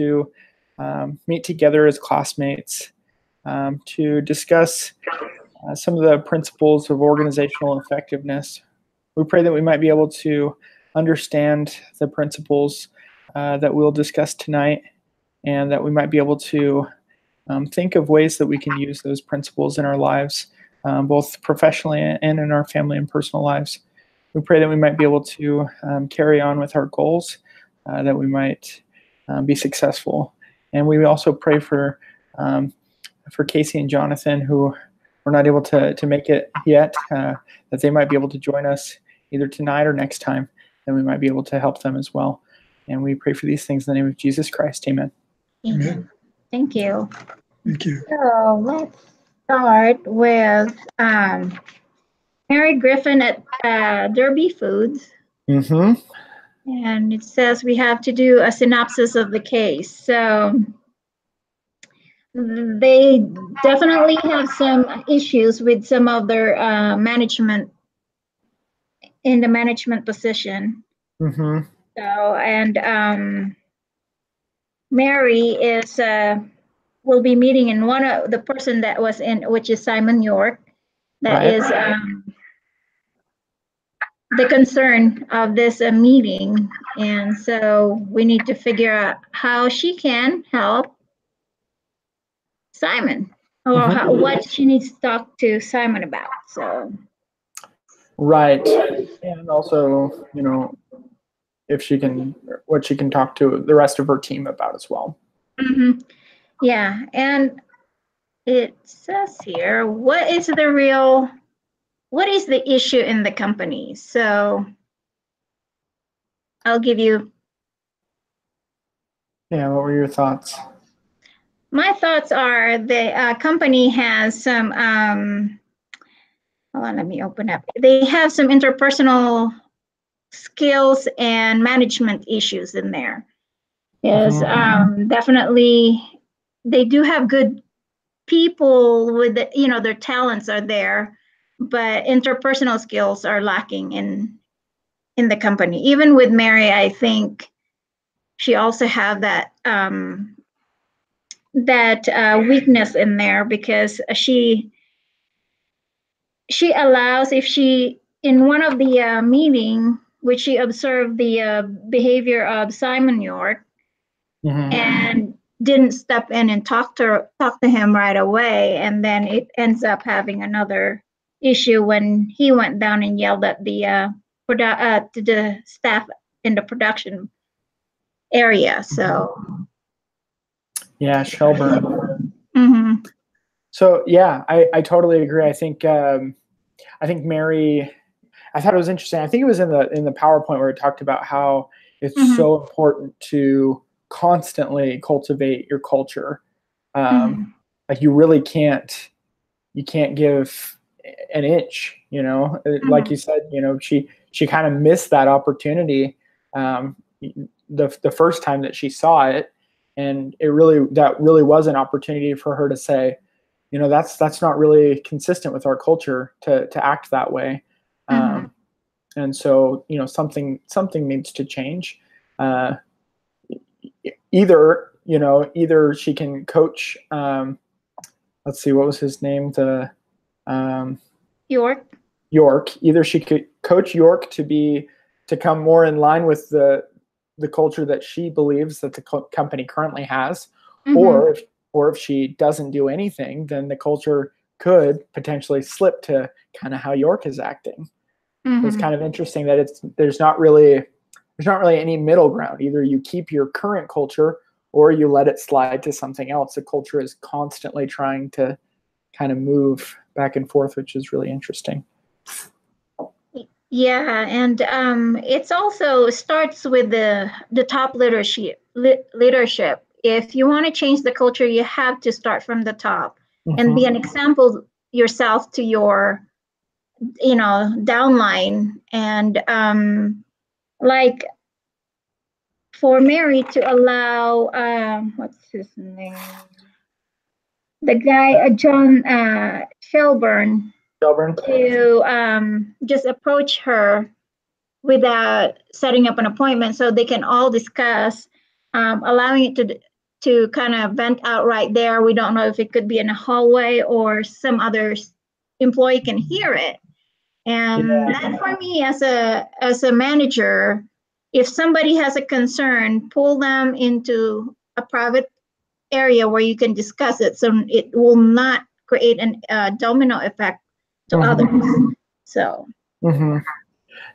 to meet together as classmates to discuss some of the principles of organizational effectiveness. We pray that we might be able to understand the principles that we'll discuss tonight, and that we might be able to think of ways that we can use those principles in our lives, both professionally and in our family and personal lives. We pray that we might be able to carry on with our goals, that we might be successful. And we also pray for Casey and Jonathan, who were not able to make it yet, that they might be able to join us either tonight or next time, and we might be able to help them as well. And we pray for these things in the name of Jesus Christ. Amen. Amen. Thank you. Thank you. So let's start with Mary Griffin at Derby Foods. Mm-hmm. And it says we have to do a synopsis of the case. So they definitely have some issues with some of their management in the management position. Mm-hmm. So, and Mary is will be meeting in one of the person that was in, which is Simon York. That Right. is the concern of this meeting, and so we need to figure out how she can help Simon, or what she needs to talk to Simon about. So. Right. And also, you know, if she can, what she can talk to the rest of her team about as well. Mm-hmm. Yeah, and it says here, what is the issue in the company? So I'll give you. Yeah, what were your thoughts? My thoughts are the company has some, hold on, let me open up. They have some interpersonal skills and management issues in there. Yes, definitely they do have good people with the, you know, their talents are there, but interpersonal skills are lacking in the company. Even with Mary, I think she also have that weakness in there, because she allows, if she in one of the meeting, which she observed the behavior of Simon York, and didn't step in and talk to him right away, and then it ends up having another issue when he went down and yelled at the to the staff in the production area. So yeah, Shelburne. Mm-hmm. So yeah, I totally agree. I think Mary, I thought it was interesting. I think it was in the PowerPoint where it talked about how it's so important to constantly cultivate your culture. Like you really can't give an inch, you know, like you said, you know, she kind of missed that opportunity the first time that she saw it. And that really was an opportunity for her to say, you know, that's not really consistent with our culture to act that way. And so, you know, something needs to change. Either she can coach, let's see, what was his name? York. Either she could coach York to come more in line with the culture that she believes that the company currently has, or if she doesn't do anything, then the culture could potentially slip to kind of how York is acting. It's kind of interesting that there's not really any middle ground. Either you keep your current culture or you let it slide to something else. The culture is constantly trying to kind of move back and forth, which is really interesting. Yeah, and it's also starts with the top leadership. If you want to change the culture, you have to start from the top and be an example yourself to your, you know, downline. And like for Mary to allow what's his name, the guy John Shelburne to just approach her without setting up an appointment, so they can all discuss, allowing it to kind of vent out right there. We don't know if it could be in a hallway or some other employee can hear it. And that for me as a manager, if somebody has a concern, pull them into a private area where you can discuss it, so it will not create a domino effect to others. So.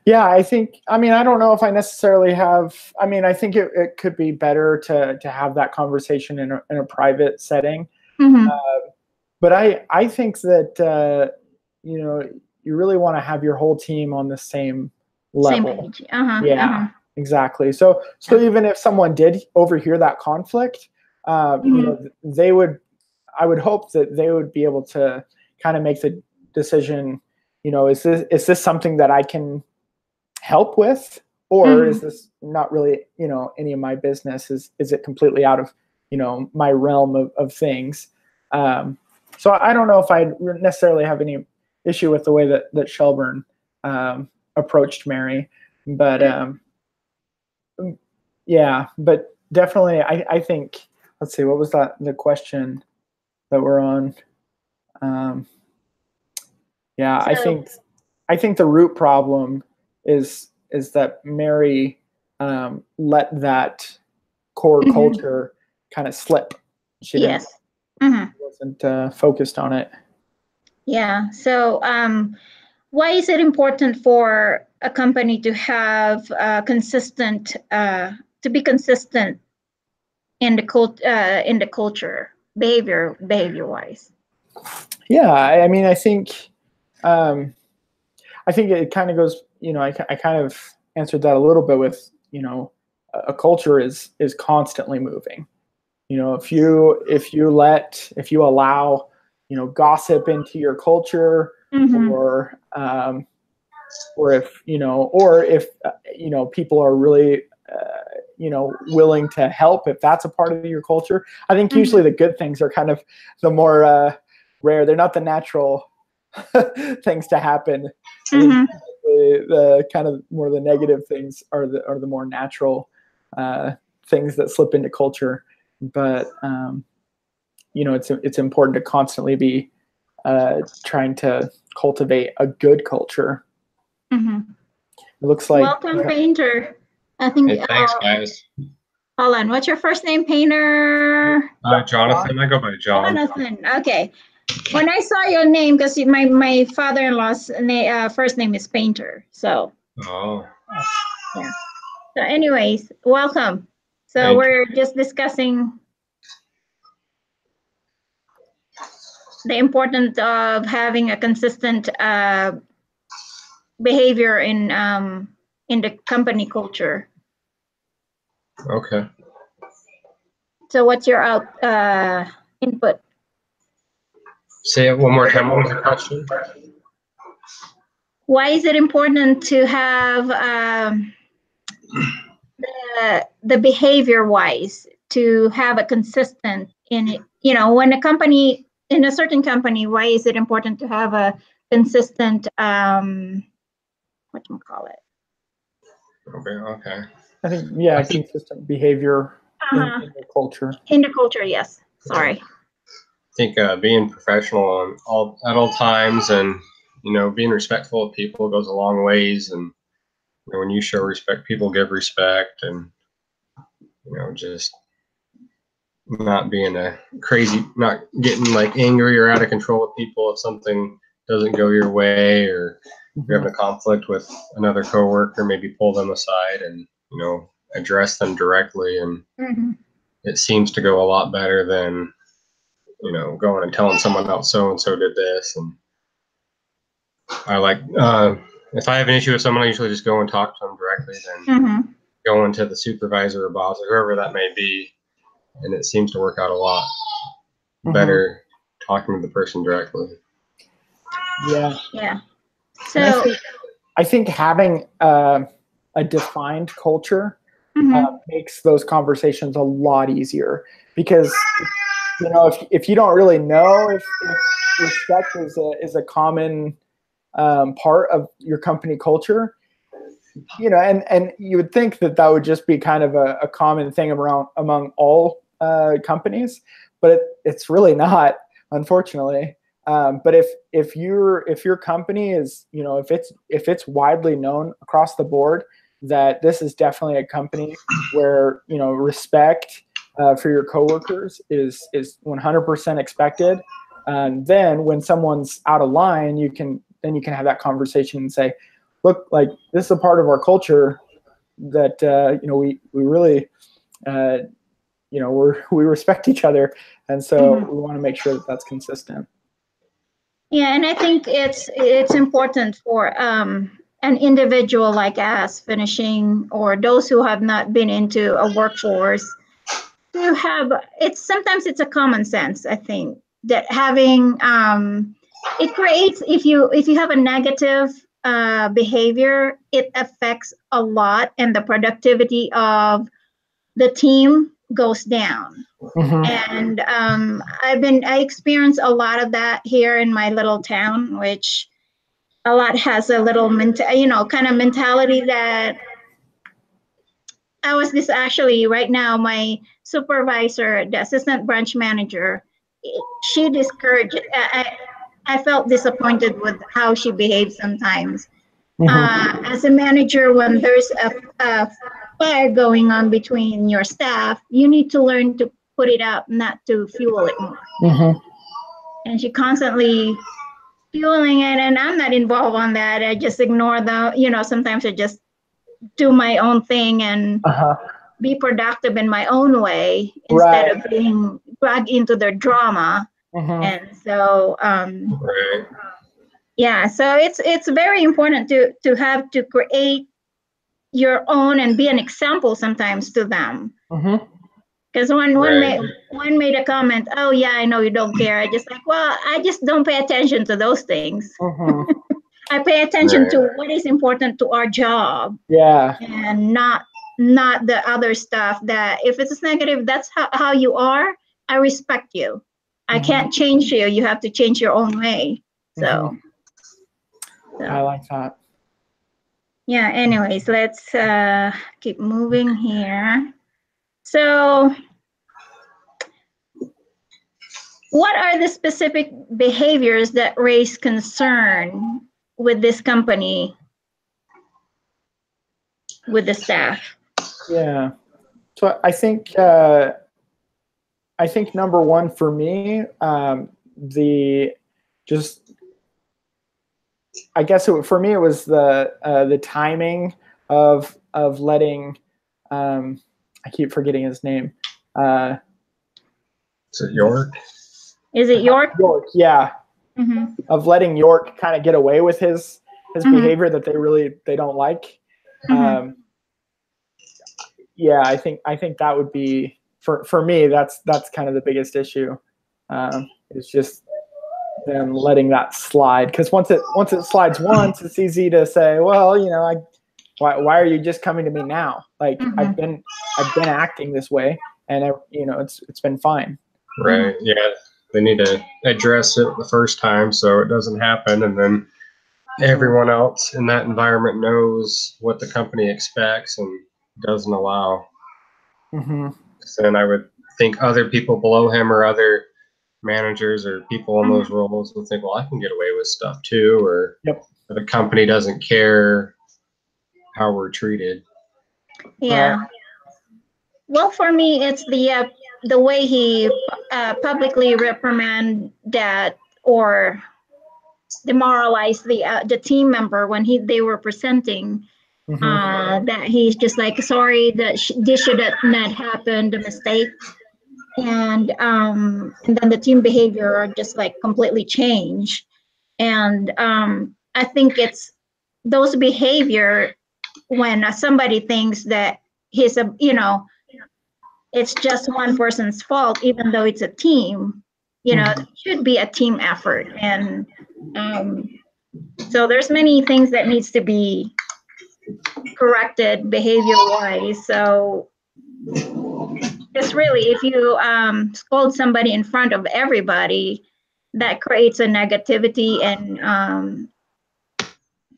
Yeah, I think, I mean, I don't know if I necessarily have, I mean, I think it could be better to have that conversation in a private setting. But I think that, you know, you really want to have your whole team on the same level. Same page. Exactly. So even if someone did overhear that conflict, you know, I would hope that they would be able to kind of make the decision, you know, is this something that I can help with, or is this not really, you know, any of my business? Is it completely out of, you know, my realm of things? So I don't know if I necessarily have any issue with the way that Shelburne approached Mary, but yeah, but definitely I think, let's see, what was the question that we're on? Yeah, so, I think the root problem is that Mary let that core culture kind of slip. She wasn't focused on it. Yeah. So why is it important for a company to have consistent, to be consistent in the culture, behavior wise? Yeah, I mean, I think it kind of goes, you know, I kind of answered that a little bit with, you know, a culture is constantly moving. You know, if you allow, you know, gossip into your culture, or if, you know, people are really, you know, willing to help, if that's a part of your culture, I think usually the good things are kind of the more rare. They're not the natural things to happen. The kind of more the negative things are the more natural things that slip into culture. But you know, it's important to constantly be trying to cultivate a good culture. It looks like welcome, Painter. I think. Hey, thanks, guys. Hold on. What's your first name, Painter? Jonathan. I go by John. Jonathan. Okay. When I saw your name, because my father-in-law's first name is Painter, so. Oh. Yeah. So, anyways, welcome. So we're just discussing the importance of having a consistent behavior in the company culture. Okay. So, what's your input? Say it one more time. What was the question? Why is it important to have the behavior-wise to have a consistent in it? You know, when a company, in a certain company, why is it important to have a consistent what do you call it? Okay. I think, yeah, consistent behavior in the culture. In the culture, yes. Sorry. I think being professional at all times, and you know, being respectful of people goes a long ways. And you know, when you show respect, people give respect, and you know, just not being not getting like angry or out of control with people if something doesn't go your way, or you're having a conflict with another coworker, maybe pull them aside and, you know, address them directly. And it seems to go a lot better than, you know, going and telling someone else so-and-so did this. And I like, if I have an issue with someone, I usually just go and talk to them directly, then going to the supervisor or boss or whoever that may be. And it seems to work out a lot better talking to the person directly. Yeah. So I think having a defined culture makes those conversations a lot easier, because, you know, if you don't really know if respect is a common part of your company culture, you know, and you would think that would just be kind of a common thing among all companies, but it's really not, unfortunately. But if your company is, if it's widely known across the board that this is definitely a company where respect for your coworkers is 100% expected, then when someone's out of line, you can have that conversation and say, look, like, this is a part of our culture that we really we respect each other, and so we want to make sure that that's consistent. Yeah, and I think it's important for an individual like us finishing, or those who have not been into a workforce, to have sometimes it's a common sense, I think, that having it creates, if you have a negative behavior, it affects a lot, and the productivity of the team goes down. And I experienced a lot of that here in my little town, which a lot has a little kind of mentality that actually right now, my supervisor, the assistant branch manager, she discouraged. I felt disappointed with how she behaves sometimes. As a manager, when there's a fire going on between your staff, you need to learn to put it out, not to fuel it more. And she constantly fueling it, and I'm not involved on that. I just ignore sometimes I just do my own thing and be productive in my own way instead of being dragged into their drama. And so yeah, so it's very important to have to create your own and be an example sometimes to them. Because one made a comment, oh yeah, I know you don't care. I just like, well, I just don't pay attention to those things. I pay attention to what is important to our job. Yeah. And not the other stuff that if it's negative, that's how you are. I respect you. I can't change you. You have to change your own way. So I like that. Yeah, anyways, let's keep moving here. So what are the specific behaviors that raise concern with this company, with the staff? Yeah, so I think number one for me, for me it was the timing of letting I keep forgetting his name. Is it York? Is it York? York, yeah. Of letting York kind of get away with his behavior that they don't like. Yeah, I think that would be for me. That's kind of the biggest issue. It's just them letting that slide, because once it slides once, it's easy to say, well, why are you just coming to me now? Like I've been acting this way, and it's been fine. Right. Yeah. They need to address it the first time so it doesn't happen, and then everyone else in that environment knows what the company expects and doesn't allow. Then I would think other people below him or other managers or people in those roles would think, well, I can get away with stuff too, or the company doesn't care how we're treated. Yeah. Well, for me, it's the way he publicly reprimand that or demoralize the team member when they were presenting. That he's just like, sorry, that this should not happen, the mistake, and then the team behavior just like completely changed. And I think it's those behavior when somebody thinks that he's it's just one person's fault, even though it's a team. It should be a team effort, and so there's many things that needs to be corrected behavior-wise. So it's really, if you scold somebody in front of everybody, that creates a negativity, and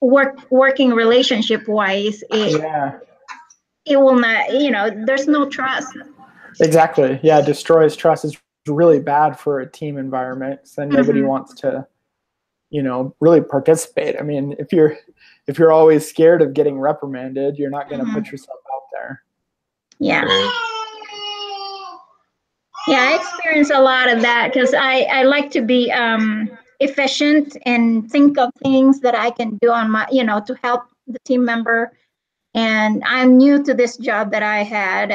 working relationship-wise, it will not. There's no trust. Exactly. Yeah, destroys trust. Is really bad for a team environment. So then nobody wants to, really participate. I mean, if you're always scared of getting reprimanded, you're not going to put yourself out there. Yeah. Yeah, I experience a lot of that because I like to be efficient and think of things that I can do on my, to help the team member. And I'm new to this job that I had.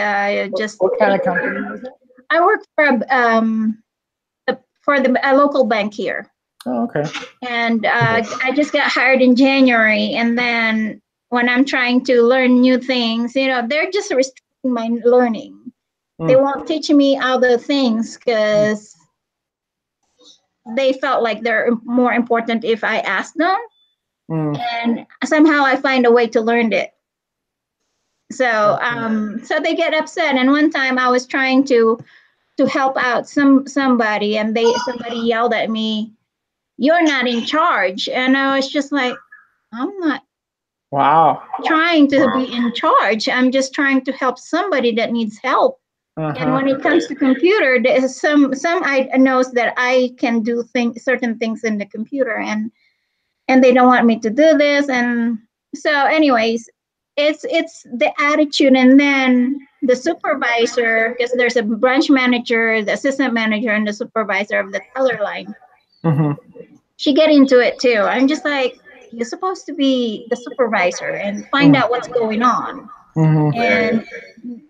What kind of company is it? I work for a local bank here. Oh, okay. And I just got hired in January. And then when I'm trying to learn new things, they're just restricting my learning. They won't teach me other things because they felt like they're more important if I ask them. And somehow I find a way to learn it. So so they get upset. And one time I was trying to help out somebody, and somebody yelled at me, "You're not in charge." And I was just like, I'm not trying to be in charge. I'm just trying to help somebody that needs help. And when it comes to computer, there's some I knows that I can do certain things in the computer, and they don't want me to do this. And so anyways, it's the attitude. And then the supervisor, because there's a branch manager, the assistant manager, and the supervisor of the teller line. She get into it too. I'm just like, you're supposed to be the supervisor and find out what's going on. And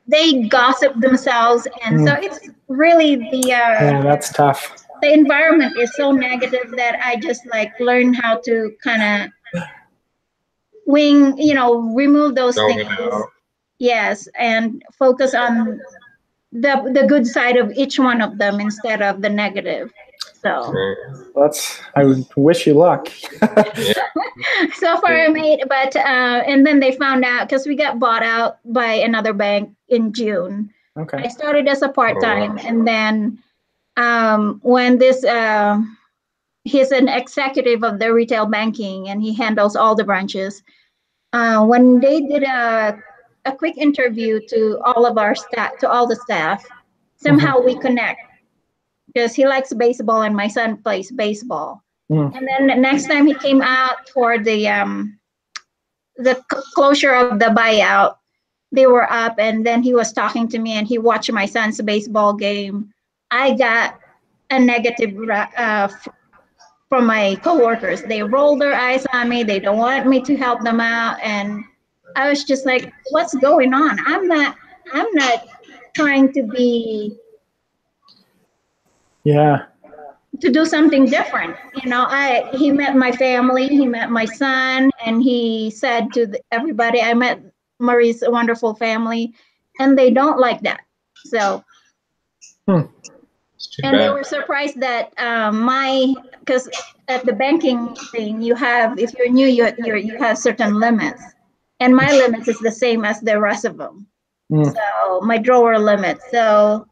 they gossip themselves, and so it's really that's tough. The environment is so negative that I just learn how to kind of remove those things. Yes, and focus on the good side of each one of them instead of the negative. So I would wish you luck. So far I made, but and then they found out because we got bought out by another bank in June. Okay. I started as a part-time, and then when this he's an executive of the retail banking, and he handles all the branches. When they did a quick interview to all of our staff, to all the staff, somehow we connect. Because he likes baseball and my son plays baseball. And then the next time he came out for the closure of the buyout, they were up, and then he was talking to me, and he watched my son's baseball game. I got a negative from my coworkers. They rolled their eyes on me. They don't want me to help them out, and I was just like, "What's going on? I'm not trying to be." To do something different. He met my family, he met my son, and he said to everybody, I met Marie's wonderful family, and they don't like that. So, and they were surprised that because at the banking thing, you have, if you're new, you have certain limits, and my limits is the same as the rest of them. So my drawer limit. So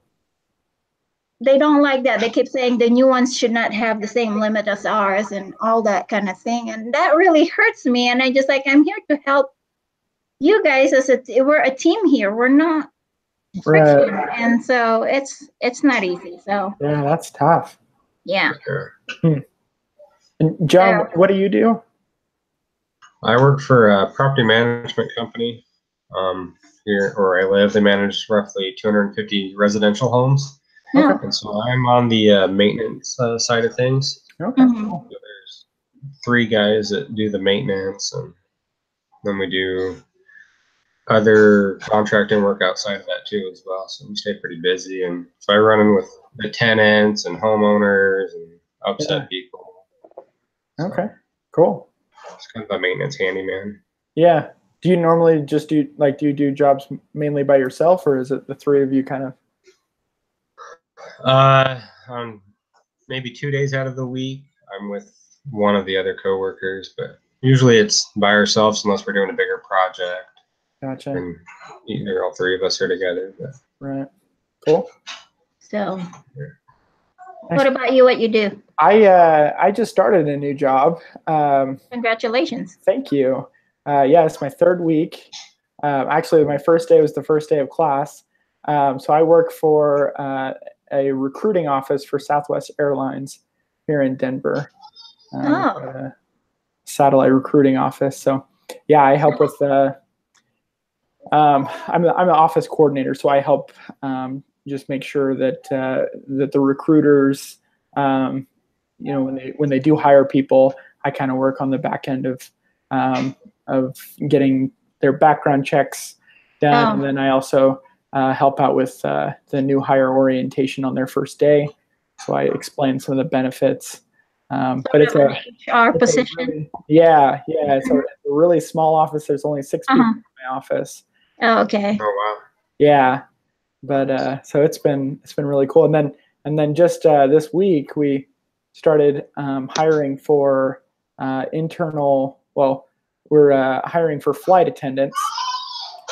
they don't like that. They keep saying the new ones should not have the same limit as ours and all that kind of thing. And that really hurts me. And I just I'm here to help you guys we're a team here. We're not friction. And so it's not easy. So yeah, that's tough. Yeah. And John, what do you do? I work for a property management company here where I live. They manage roughly 250 residential homes. Okay. And so I'm on the maintenance side of things. Okay. So there's 3 guys that do the maintenance, and then we do other contracting work outside of that too as well. So we stay pretty busy, and so I run in with the tenants and homeowners and upset people. Okay, cool. It's kind of a maintenance handyman. Yeah. Do you normally just do you do jobs mainly by yourself, or is it the 3 of you kind of? On maybe 2 days out of the week, I'm with one of the other coworkers, but usually it's by ourselves unless we're doing a bigger project. Gotcha. And either all 3 of us are together. But. Right. Cool. So, what about you? What you do? I just started a new job. Congratulations. Thank you. Yeah, it's my 3rd week. Actually, my first day was the first day of class. So I work for a recruiting office for Southwest Airlines here in Denver. A satellite recruiting office. So yeah, I help with I'm an office coordinator, so I help just make sure that that the recruiters, when they do hire people, I kind of work on the back end of getting their background checks done, and then I also help out with the new hire orientation on their first day. So I explain some of the benefits. But it's a HR position. It's a really small office. There's only 6 people in my office. Oh, okay. Oh wow. Yeah, but so it's been really cool. And then just this week we started hiring for internal. Well, we're hiring for flight attendants,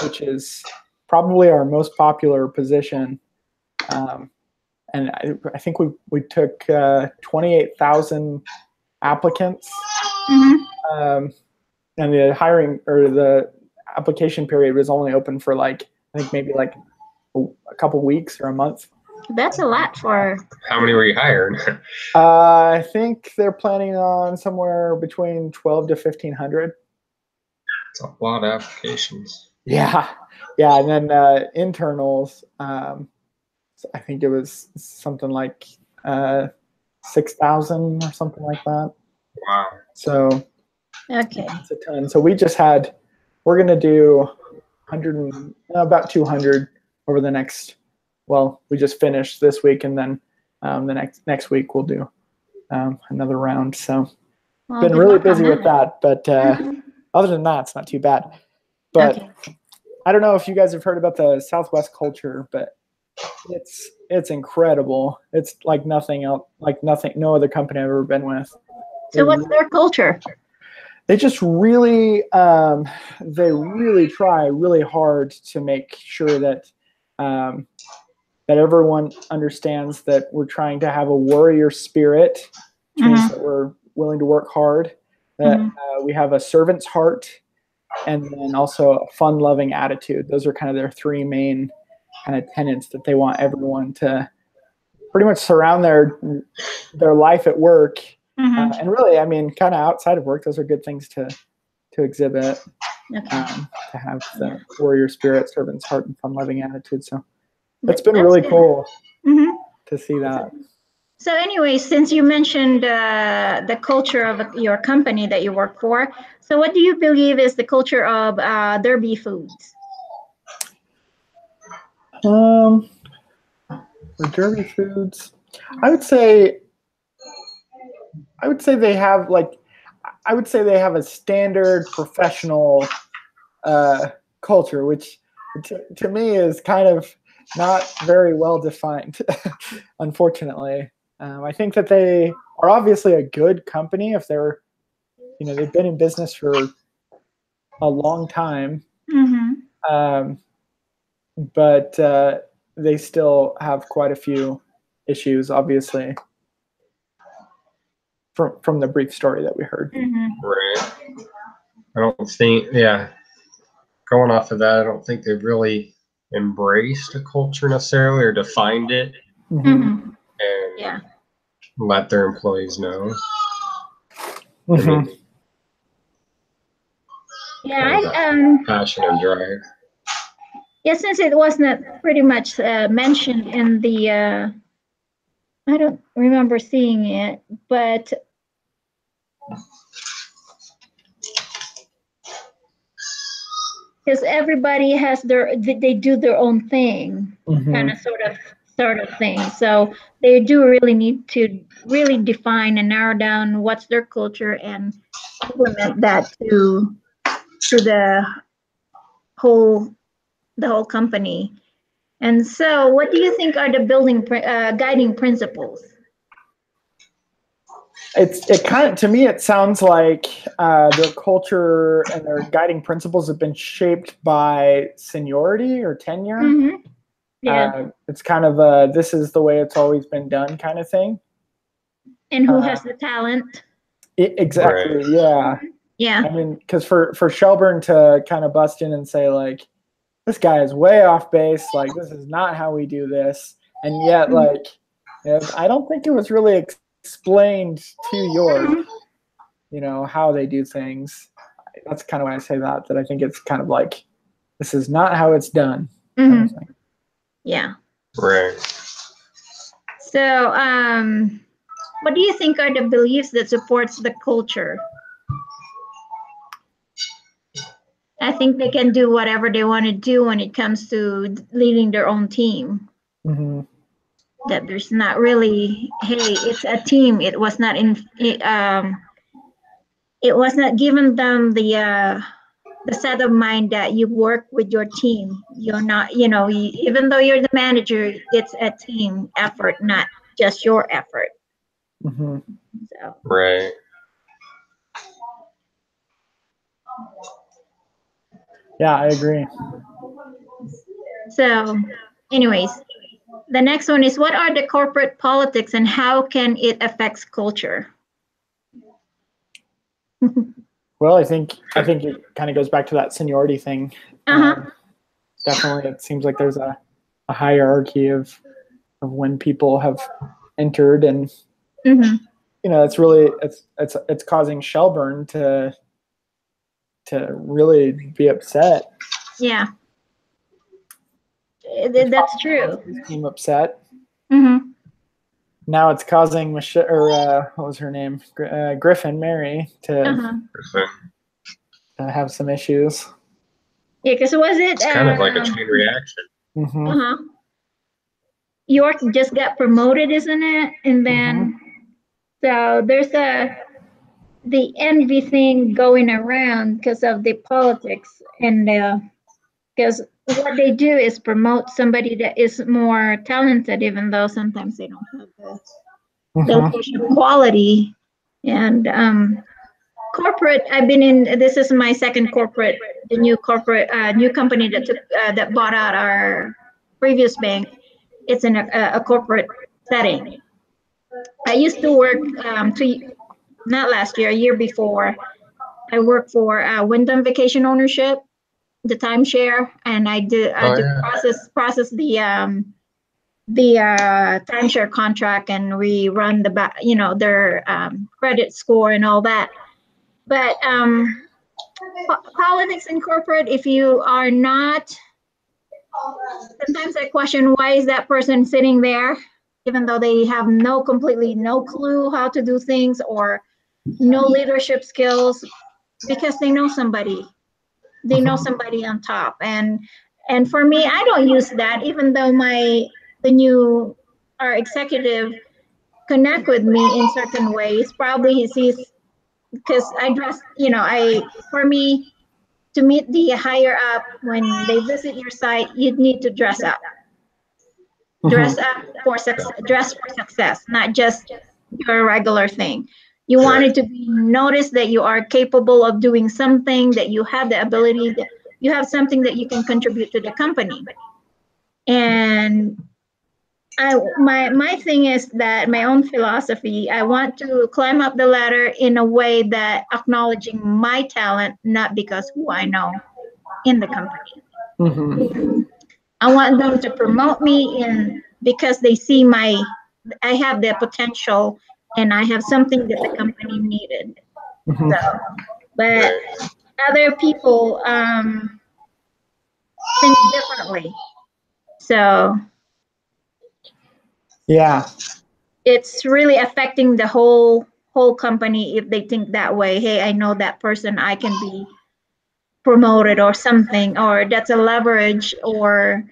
which is probably our most popular position. And I think we took 28,000 applicants, and the hiring or the application period was only open for I think maybe a couple weeks or a month. That's a lot for. How many were you hiring? I think they're planning on somewhere between 12 to 1,500. It's a lot of applications. Yeah, and then internals. I think it was something like 6,000 or something like that. Wow. So okay, it's a ton. So we're going to do about 200 over the next. Well, we just finished this week, and then the next week we'll do another round. So been really busy with that, but other than that, it's not too bad. But I don't know if you guys have heard about the Southwest culture, but it's incredible. It's like nothing else, no other company I've ever been with. So what's their culture? They just really try really hard to make sure that that everyone understands that we're trying to have a warrior spirit, which means that we're willing to work hard, that we have a servant's heart, and then also a fun-loving attitude. Those are kind of their 3 main kind of tenets that they want everyone to pretty much surround their life at work. And really, I mean, kind of outside of work, those are good things to exhibit, to have the warrior spirit, servant's heart, and fun-loving attitude. So it's been really cool to see that. So anyway, since you mentioned the culture of your company that you work for, so what do you believe is the culture of Derby Foods? For Derby Foods, I would say they have a standard professional culture, which to me is kind of not very well defined, unfortunately. I think that they are obviously a good company if they've been in business for a long time. But they still have quite a few issues, obviously, from the brief story that we heard. Right. I don't think, going off of that, I don't think they've really embraced a culture necessarily or defined it and let their employees know. Passion and drive. Yeah, since it was not pretty much mentioned in the, I don't remember seeing it, but because everybody has they do their own thing, kind of sort of thing. So they do really need to really define and narrow down what's their culture and implement that to the whole company. And so what do you think are the guiding principles? It kind of, to me, it sounds like their culture and their guiding principles have been shaped by seniority or tenure. It's kind of this is the way it's always been done kind of thing. And who has the talent? Exactly. Right. Yeah. Yeah. I mean, because for Shelburne to kind of bust in and say like, this guy is way off base. Like, this is not how we do this. And yet, like, I don't think it was really explained to York, you know, how they do things. That's kind of why I say that I think it's kind of like, this is not how it's done. Kind of thing. Yeah. Right. So, what do you think are the beliefs that supports the culture? I think they can do whatever they want to do when it comes to leading their own team. That there's not really, hey, it's a team. It was not it was not given them the set of mind that you work with your team. You're not, you know, even though you're the manager, it's a team effort, not just your effort. So. Right. Yeah, I agree. So, anyways, the next one is, what are the corporate politics and how can it affect culture? Well, I think it kind of goes back to that seniority thing. Definitely, it seems like there's a hierarchy of when people have entered, and you know, it's really it's causing Shelburne to really be upset. Yeah, that's true. His team upset. Now it's causing Michelle, or what was her name, Griffin, Mary, to have some issues. Yeah, because was it? It's kind of like a chain reaction. York just got promoted, isn't it? And then, so there's the envy thing going around because of the politics, and because what they do is promote somebody that is more talented, even though sometimes they don't have the leadership quality. And corporate, I've been in, this is my second corporate, the new corporate, new company that took, that bought out our previous bank. It's in a corporate setting. I used to work, not last year, a year before, I worked for Wyndham Vacation Ownership, the timeshare, and I did process the timeshare contract, and we run the you know, their credit score and all that. But politics in corporate, if you are not, sometimes I question, why is that person sitting there, even though they have completely no clue how to do things or no leadership skills, because they know somebody. They know somebody on top. And for me, I don't use that, even though our executive connect with me in certain ways. Probably he sees, because I dress, you know, for me, to meet the higher up, when they visit your site, you need to dress up. Dress up for success, dress for success, not just your regular thing. You want it to be noticed that you are capable of doing something, that you have the ability, that you have something that you can contribute to the company. And my thing is that my own philosophy, I want to climb up the ladder in a way that acknowledging my talent, not because who I know in the company. I want them to promote me because they see I have the potential and I have something that the company needed. So, but other people think differently. So yeah, it's really affecting the whole company if they think that way. Hey, I know that person, I can be promoted or something, or that's a leverage, or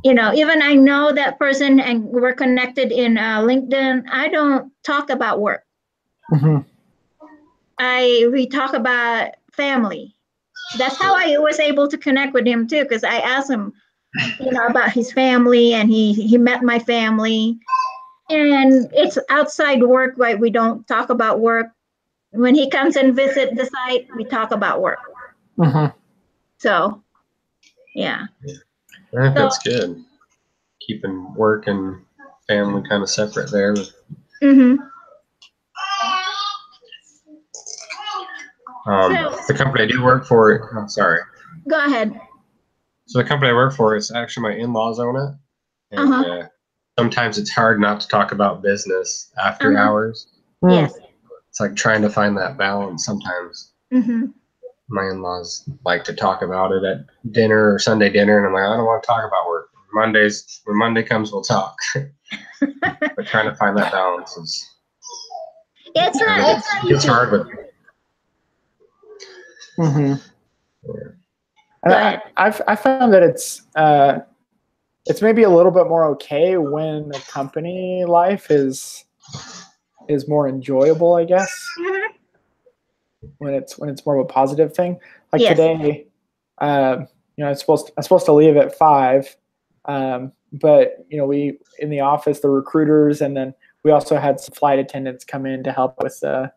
you know, even I know that person and we're connected in LinkedIn. I don't talk about work. We talk about family. That's how I was able to connect with him too, because I asked him, you know, about his family, and he met my family. And it's outside work, right? We don't talk about work. When he comes and visit the site, we talk about work. So, yeah. I think that's good. Keeping work and family kind of separate there. The company I do work for, I'm sorry. Go ahead. So the company I work for, it's actually my in-laws own it, and sometimes it's hard not to talk about business after hours. Yes. It's like trying to find that balance sometimes. My in-laws like to talk about it at dinner or Sunday dinner, and I'm like, I don't want to talk about work. Mondays, when Monday comes, we'll talk. But trying to find that balance is it's hard with. And I found that it's maybe a little bit more okay when the company life is more enjoyable, I guess. When it's more of a positive thing. Like today, I'm supposed to leave at 5, but we in the office, the recruiters, and then we also had some flight attendants come in to help with the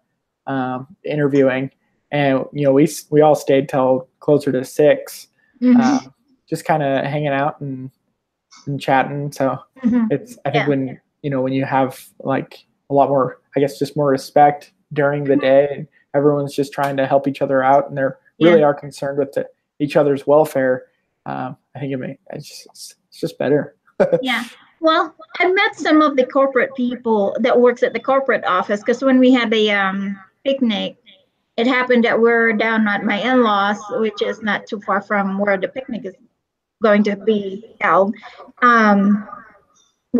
interviewing, and we all stayed till closer to 6, just kind of hanging out and chatting. So I think when you have like a lot more, I guess, just more respect during the day, and everyone's just trying to help each other out, and they're really are concerned with each other's welfare. I think it's just better. Yeah. Well, I met some of the corporate people that works at the corporate office, because when we had the picnic, it happened that we're down at my in-laws, which is not too far from where the picnic is going to be held.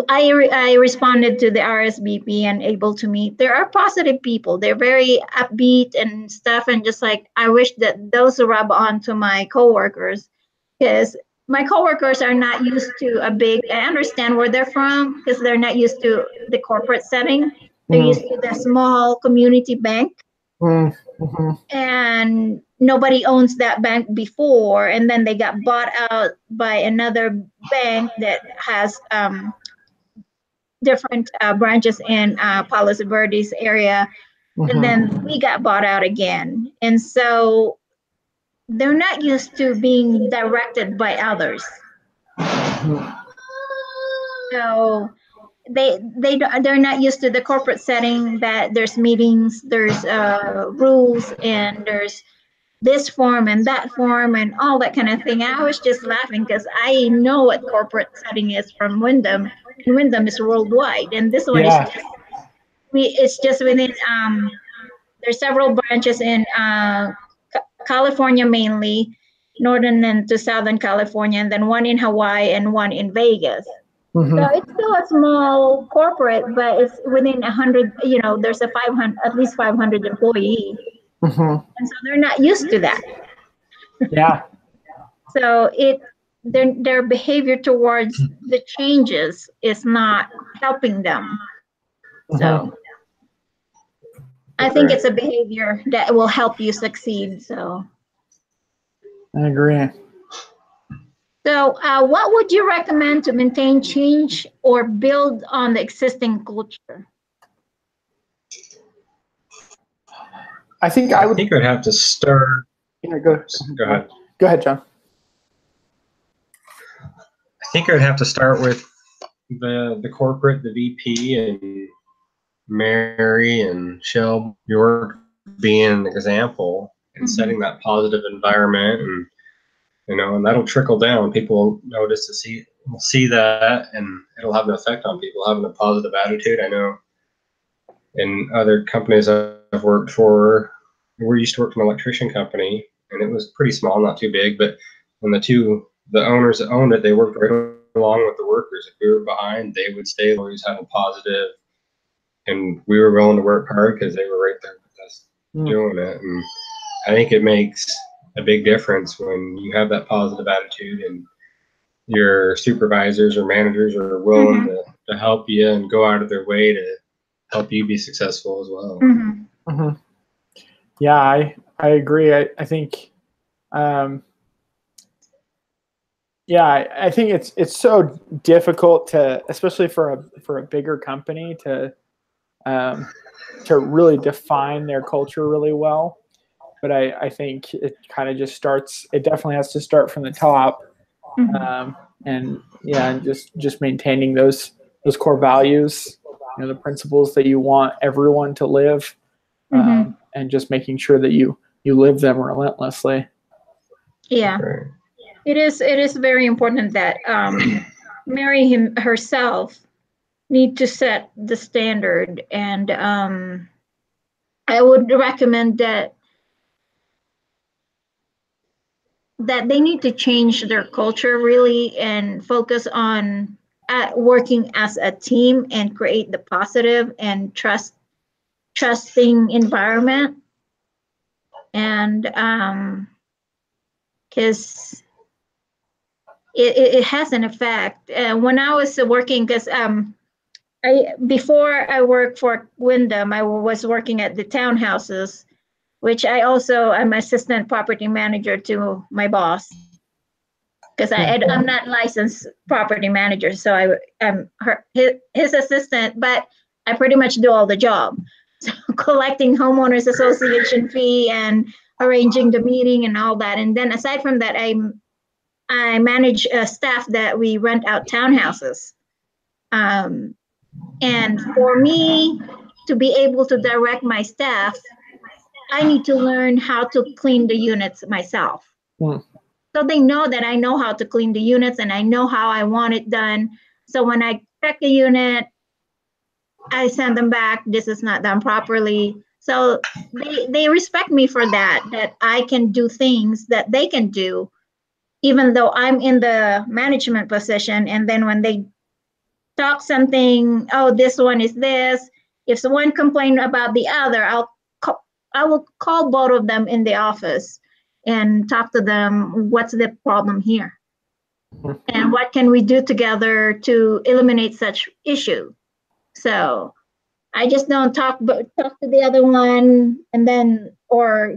I responded to the RSVP and able to meet. There are positive people. They're very upbeat and stuff. And just like, I wish that those rub on to my coworkers, because my coworkers are not used to I understand where they're from, because they're not used to the corporate setting. They're used to the small community bank. And nobody owns that bank before. And then they got bought out by another bank that has different branches in Palos Verdes area, and then we got bought out again. And so they're not used to being directed by others. So they're not used to the corporate setting, that there's meetings, there's rules, and there's this form and that form and all that kind of thing. I was just laughing because I know what corporate setting is from Wyndham, and Wyndham is worldwide, and this one is it's just within there's several branches in California, mainly northern and to southern California, and then one in Hawaii and one in Vegas. So it's still a small corporate, but it's within 100. There's at least 500 employees. And so they're not used to that. So their behavior towards the changes is not helping them. So I think it's a behavior that will help you succeed. So I agree. So what would you recommend to maintain change or build on the existing culture? I think I would have to start. Go ahead. Go ahead, John. I think I'd have to start with the corporate, the VP, and Mary and Shell, your being an example and setting that positive environment, and that'll trickle down. People notice will see that, and it'll have an effect on people having a positive attitude. I know in other companies I've worked for, we used to work for an electrician company, and it was pretty small, not too big, but when the owners that owned it, they worked right along with the workers. If we were behind, they would stay, always having positive, and we were willing to work hard because they were right there with us doing it. And I think it makes a big difference when you have that positive attitude and your supervisors or managers are willing to help you and go out of their way to help you be successful as well. Yeah, I agree. I think, I think it's so difficult to, especially for a bigger company, to really define their culture really well. But I think it kind of just starts. It definitely has to start from the top, and just maintaining those core values, the principles that you want everyone to live, and just making sure that you live them relentlessly. Yeah. It is very important that Mary herself need to set the standard, and I would recommend that they need to change their culture really and focus on working as a team and create the positive and trusting environment. And because it has an effect. When I was working, because before I worked for Wyndham, I was working at the townhouses, which I'm assistant property manager to my boss, because I'm not licensed property manager, so I'm his assistant, but I pretty much do all the job. So collecting homeowners association fee and arranging the meeting and all that. And then aside from that, I manage staff that we rent out townhouses. And for me to be able to direct my staff, I need to learn how to clean the units myself. So they know that I know how to clean the units and I know how I want it done. So when I check a unit, I send them back, this is not done properly. So they respect me for that I can do things that they can do, even though I'm in the management position. And then when they talk something, oh, this one is this. If someone complains about the other, I will call both of them in the office and talk to them. What's the problem here? And what can we do together to eliminate such issue? So I just don't talk to the other one and then, or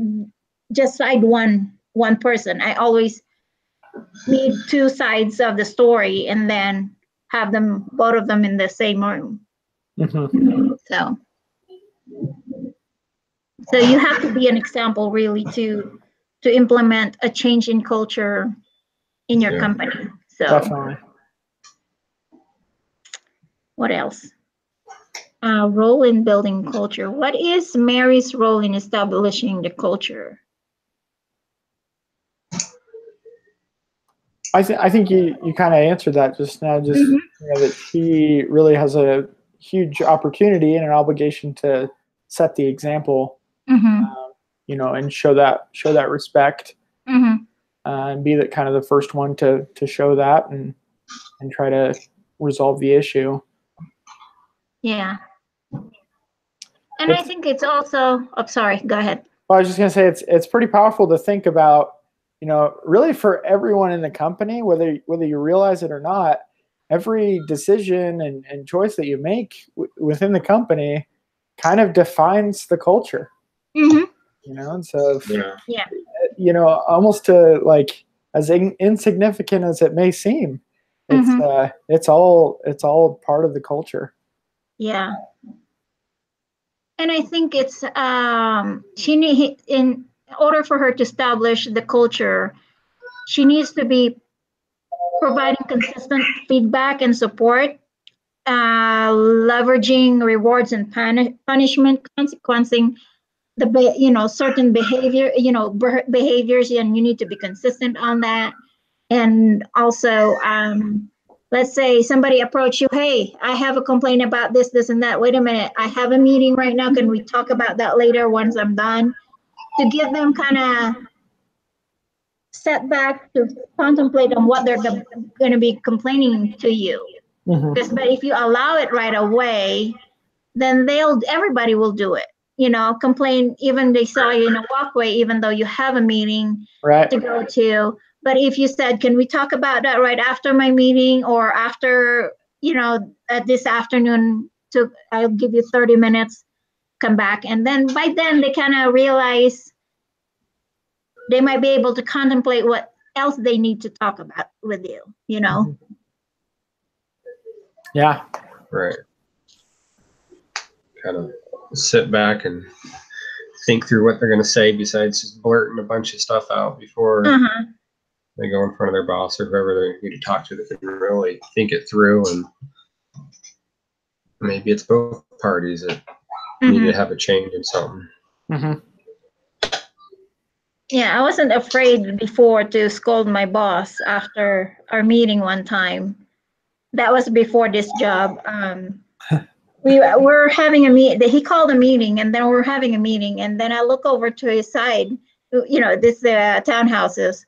just side one person. I always need two sides of the story and then have both of them in the same room. So you have to be an example really to implement a change in culture in your company. So definitely. What else? Role in building culture. What is Mary's role in establishing the culture? I think you kind of answered that just now. Just that she really has a huge opportunity and an obligation to set the example, and show that respect, and be the kind of the first one to show that and try to resolve the issue. Yeah. And I think it's also, sorry, go ahead. Well, I was just going to say it's pretty powerful to think about, really for everyone in the company, whether you realize it or not, every decision and choice that you make within the company kind of defines the culture. And so, almost to like as insignificant as it may seem, it's all part of the culture. Yeah. And I think it's in order for her to establish the culture, she needs to be providing consistent feedback and support, leveraging rewards and punishment, consequencing the certain behavior, behaviors, and you need to be consistent on that. And also, let's say somebody approach you, hey, I have a complaint about this, and that. Wait a minute, I have a meeting right now. Can we talk about that later once I'm done? To give them kind of setback to contemplate on what they're going to be complaining to you. But if you allow it right away, then everybody will do it. Complain even they saw you in a walkway, even though you have a meeting to go to. But if you said, can we talk about that right after my meeting or after, this afternoon, I'll give you 30 minutes, come back. And then by then they kind of realize they might be able to contemplate what else they need to talk about with you, Yeah. Right. Kind of sit back and think through what they're going to say besides just blurting a bunch of stuff out before they go in front of their boss or whoever they need to talk to. They can really think it through, and maybe it's both parties that need to have a change in something. Yeah, I wasn't afraid before to scold my boss after our meeting one time. That was before this job. We were having a meet. He called a meeting, and then we're having a meeting, and then I look over to his side. This townhouses,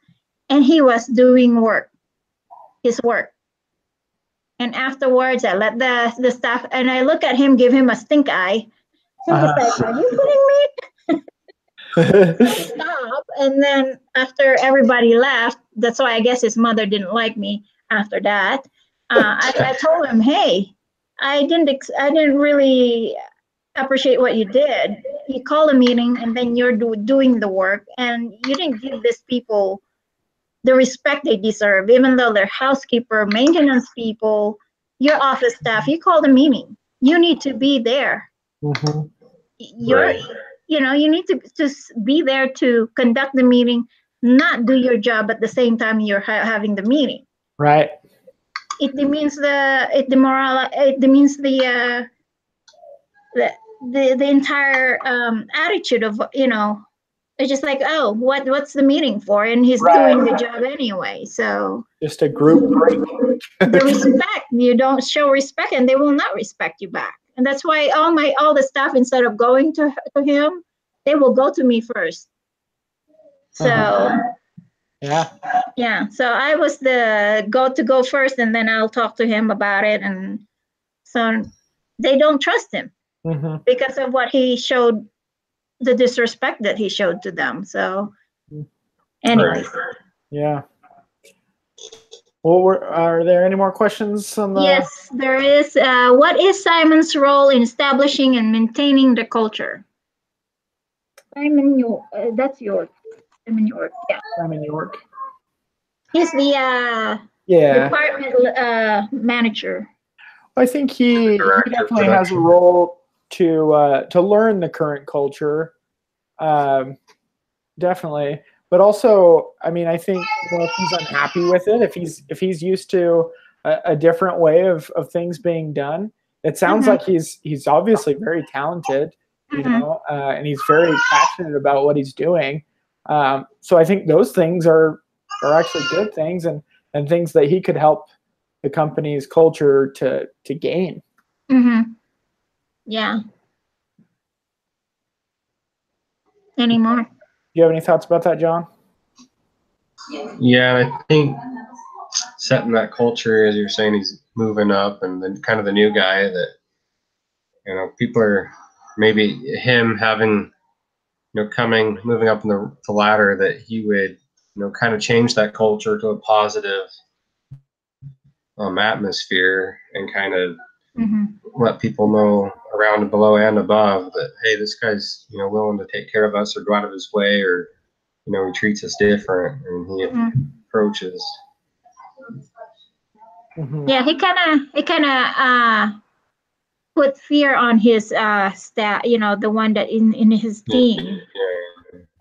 and he was doing his work. And afterwards, I let the staff, and I look at him, give him a stink eye. He was like, "Are you kidding me?" Stop. And then after everybody left, that's why I guess his mother didn't like me after that. I told him, hey, I didn't really appreciate what you did. You call a meeting and then you're doing the work, and you didn't give these people the respect they deserve, even though they're housekeeper, maintenance people, your office staff. You call the meeting. You need to be there. Mm-hmm. Right. You need to just be there to conduct the meeting, not do your job at the same time you're having the meeting. Right. It demeans the entire attitude of, it's just like, oh, what's the meeting for? And he's doing the job anyway. So just a group break. The respect, you don't show respect, and they will not respect you back. And that's why all the staff, instead of going to him, they will go to me first. So yeah. So I was the go first, and then I'll talk to him about it. And so they don't trust him because of what he showed, the disrespect that he showed to them. So anyways. Yeah. Well, are there any more questions on the? Yes, there is. What is Simon's role in establishing and maintaining the culture? Simon, that's yours. Simon York. Yeah. Simon York. He's the department manager. I think he definitely has a role to learn the current culture, definitely. But also, I mean, I think if he's unhappy with it, if he's used to a different way of things being done, it sounds like he's obviously very talented, and he's very passionate about what he's doing. So I think those things are actually good things and things that he could help the company's culture to gain. Yeah. Any more? Do you have any thoughts about that, John? Yeah, I think setting that culture, as you're saying, he's moving up, and then kind of the new guy that, people are maybe him having, moving up in the ladder, that he would, kind of change that culture to a positive atmosphere, and kind of let people know around and below and above that, hey, this guy's, willing to take care of us or go out of his way, or, he treats us different, and he approaches. Yeah, he kind of put fear on his staff, the one that in his team.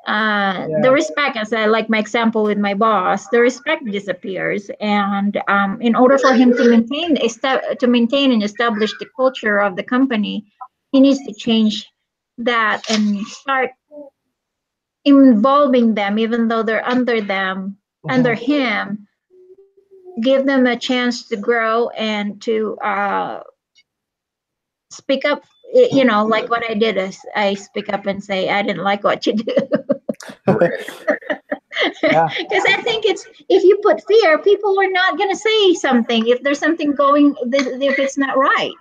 The respect, as I like my example with my boss, the respect disappears, and in order for him to maintain and establish the culture of the company, he needs to change that and start involving them, even though they're under him. Give them a chance to grow and to speak up. Like what I did is I speak up and say, I didn't like what you do. Because I think if you put fear, people are not going to say something if there's something going, if it's not right.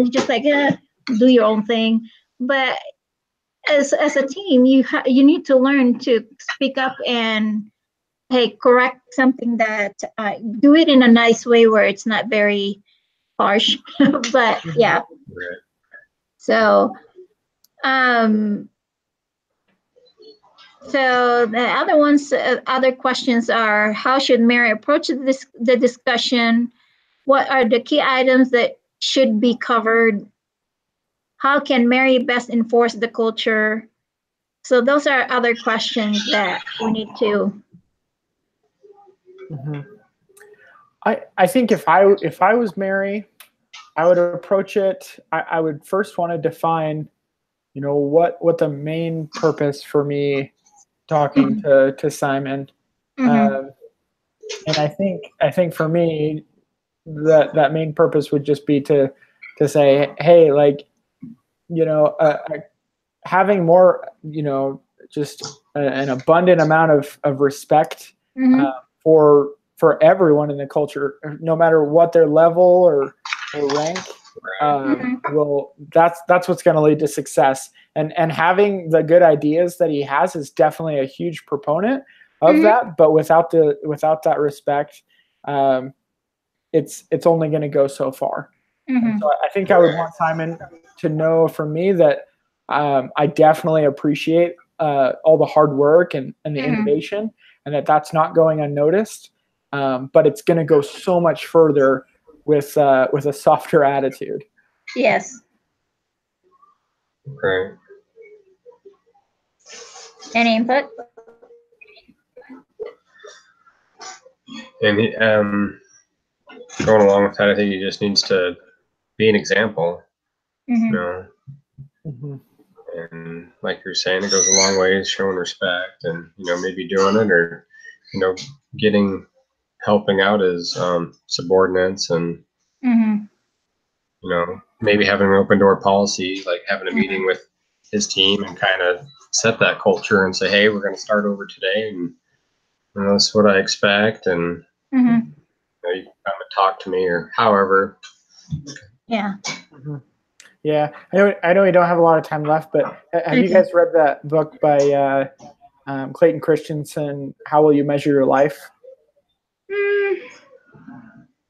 Just like do your own thing. But as a team, you need to learn to speak up and correct something that do it in a nice way where it's not very harsh. But yeah. So so the other questions are, how should Mary approach the discussion? What are the key items that should be covered? How can Mary best enforce the culture? So those are other questions that we need to. I think if I was Mary, I would approach it. I would first want to define, what the main purpose for me talking to Simon. And I think for me, that main purpose would just be to say, hey, like, having more, just an abundant amount of respect for everyone in the culture, no matter what their level or rank. Well, that's what's going to lead to success. And having the good ideas that he has is definitely a huge proponent of that. But without that respect, it's only going to go so far. So I think I would want Simon to know from me that I definitely appreciate all the hard work and the innovation, and that's not going unnoticed. But it's going to go so much further with a softer attitude. Yes. Right. Any input? And going along with that, I think he just needs to be an example. And like you're saying, it goes a long way, showing respect, and maybe doing it, or helping out his subordinates, and maybe having an open door policy, like having a meeting with his team and kind of set that culture and say, hey, we're going to start over today, and that's what I expect, and you come and talk to me, or however. Yeah. Yeah, I know we don't have a lot of time left, but have you guys read that book by Clayton Christensen, How Will You Measure Your Life?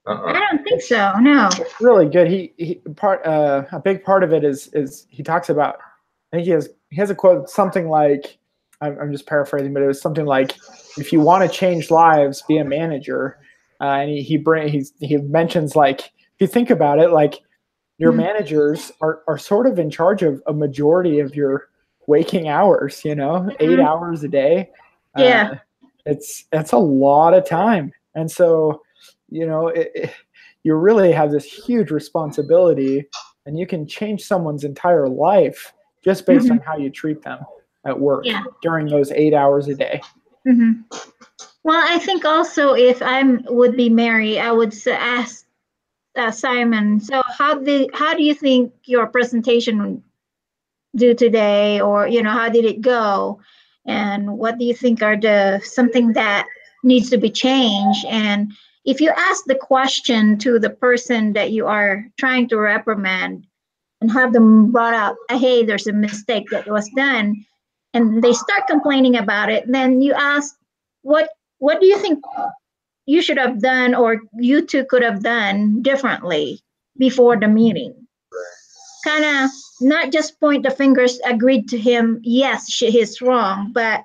I don't think so. No. It's really good. A big part of it is he talks about. I think he has a quote, something like, I'm just paraphrasing, but it was something like, if you want to change lives, be a manager. And he mentions, like, if you think about it, like, your managers are sort of in charge of a majority of your waking hours, 8 hours a day. Yeah. It's a lot of time. And so, you really have this huge responsibility, and you can change someone's entire life just based on how you treat them at work during those 8 hours a day. Well, I think also if I would be Mary, I would ask Simon, so how do you think your presentation would do today, or how did it go, and what do you think are something that needs to be changed? And if you ask the question to the person that you are trying to reprimand and have them brought up, hey, there's a mistake that was done, and they start complaining about it, then you ask, what do you think you should have done, or you two could have done differently before the meeting? Kind of not just point the fingers, agreed to him, yes, he's wrong, but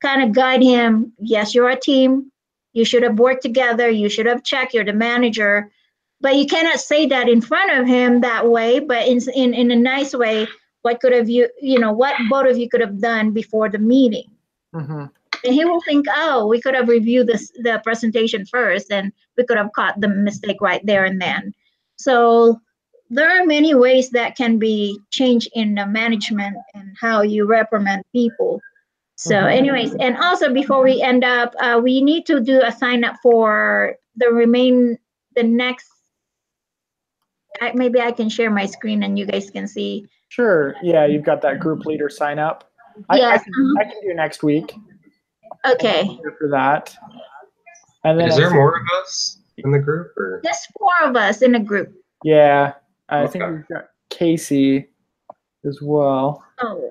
kind of guide him, yes, you're a team, you should have worked together, you should have checked, you're the manager. But you cannot say that in front of him that way, but in a nice way, what could have what both of you could have done before the meeting? And he will think, oh, we could have reviewed the presentation first, and we could have caught the mistake right there and then. So there are many ways that can be changed in the management and how you reprimand people. So anyways, and also before we end up, we need to do a sign up for the next, maybe I can share my screen and you guys can see. Sure. Yeah, you've got that group leader sign up. Yes. I can do next week. Okay. For that. And then is there more of us in the group, or just 4 of us in a group? Yeah, I think we've got Casey as well. Oh,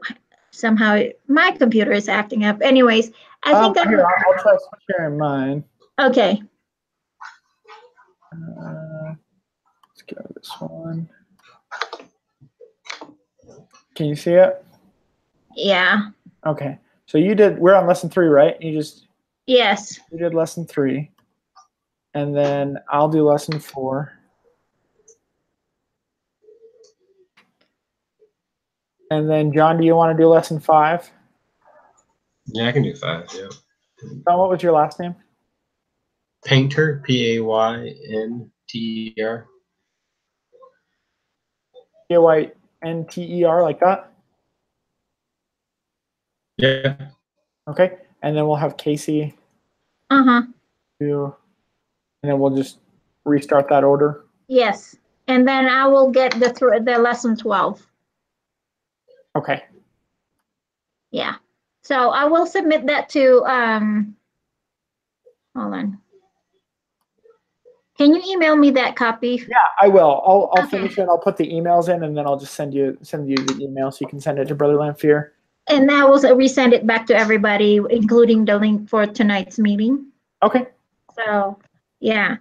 somehow my computer is acting up. Anyways, I think I'll try sharing mine. Okay. Let's go to this one. Can you see it? Yeah. Okay. So we're on lesson 3, right? Yes. You did lesson 3. And then I'll do lesson 4. And then John, do you want to do lesson 5? Yeah, I can do 5, yeah. John, what was your last name? Painter, Paynter. Paynter, like that? Yeah. Okay. and then we'll have Casey do, and then we'll just restart that order. Yes, and then I will get the lesson 12. Okay. Yeah. So I will submit that to hold on. Can you email me that copy? Yeah, I will. I'll finish it. I'll put the emails in, and then I'll just send you the email so you can send it to Brother Lamphere. And I will resend it back to everybody, including the link for tonight's meeting. Okay. So yeah.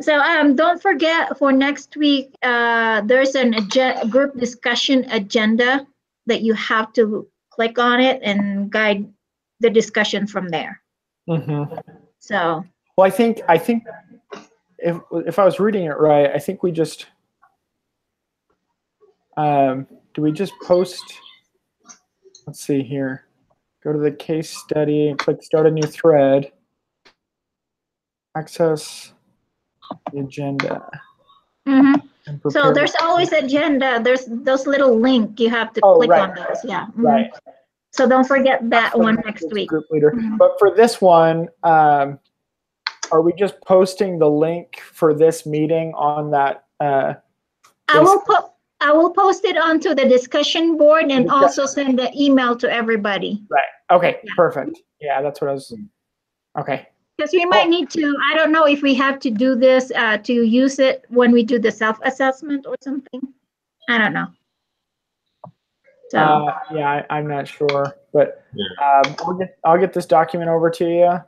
So don't forget, for next week, there's an group discussion agenda that you have to click on it and guide the discussion from there. So. Well, I think if I was reading it right, I think we just do we just post? Let's see here. Go to the case study and click start a new thread. Access the agenda. So there's always agenda. There's those little link you have to click on those. Yeah. Right. So don't forget that one next week. Group leader. But for this one, are we just posting the link for this meeting on that? I will post it onto the discussion board and also send the email to everybody. Right. Okay. Yeah. Perfect. Yeah, that's what I was. Okay. Because we might need to, I don't know if we have to do this to use it when we do the self-assessment or something. I don't know. So yeah, I'm not sure, but I'll get this document over to you.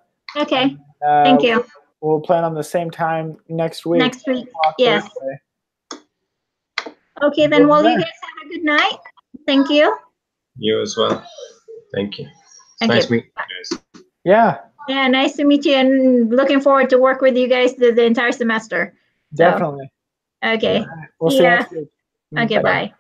Okay. Thank you. We'll plan on the same time next week. Next week. Yes. Okay, then. Well, you guys have a good night. Thank you. You as well. Thank you. It's nice meeting you guys. Yeah. Yeah, nice to meet you, and looking forward to work with you guys the entire semester. Definitely. Okay. We'll see you next week. Okay, bye.